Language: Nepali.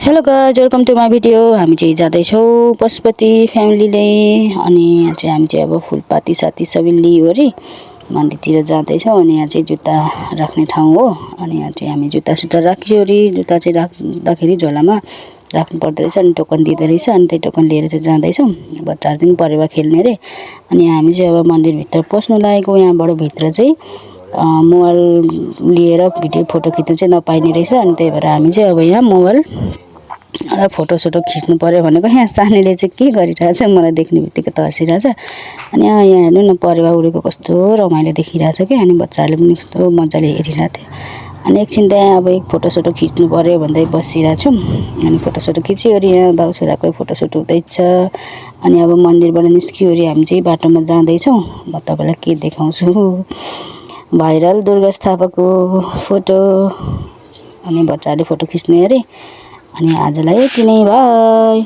Hello guys, welcome to my video. हामी चाहिँ जाँदैछौँ पशुपति फ्यामिलीले। अनि यहाँ चाहिँ हामी चाहिँ अब फुलपाती साथी सबै लिइवरी मन्दिरतिर जाँदैछौँ। अनि यहाँ चाहिँ जुत्ता राख्ने ठाउँ हो। अनि यहाँ चाहिँ हामी जुत्ता राखिवरी जुत्ता चाहिँ राख्दाखेरि झोलामा राख्नु पर्दो रहेछ। अनि टोकन दिँदो रहेछ। अनि त्यही टोकन लिएर चाहिँ जाँदैछौँ। बच्चाहरू पनि परेवा खेल्ने अरे। अनि हामी चाहिँ अब मन्दिरभित्र पस्नु लागेको। यहाँबाट भित्र चाहिँ मोबाइल लिएर भिडियो फोटो खिच्नु चाहिँ नपाइने रहेछ। अनि त्यही भएर हामी चाहिँ अब यहाँ मोबाइल एउटा फोटोसोटो खिच्नु पर्यो भनेको। यहाँ सानीले चाहिँ के गरिरहेछ, मलाई देख्ने बित्तिकै तर्सिरहेछ। अनि यहाँ हेर्नु न, परेवा उडेको कस्तो रमाइलो देखिरहेछ क्या। अनि बच्चाहरूले पनि कस्तो मजाले हेरिरहेको थियो। अनि एकछिन त्यहाँ अब एक फोटोसोटो खिच्नु पर्यो भन्दै बसिरहेको छु। अनि फोटोसोटो खिचिवरी यहाँ बाउ छोराको फोटोसोट हुँदैछ। अनि अब मन्दिरबाट निस्किवरी हामी चाहिँ बाटोमा जाँदैछौँ। म तपाईँलाई के देखाउँछु, भाइरल दुर्गा थापाको फोटो। अनि बच्चाहरूले फोटो खिच्ने अरे। अनि आजलाई यति नै, बाई।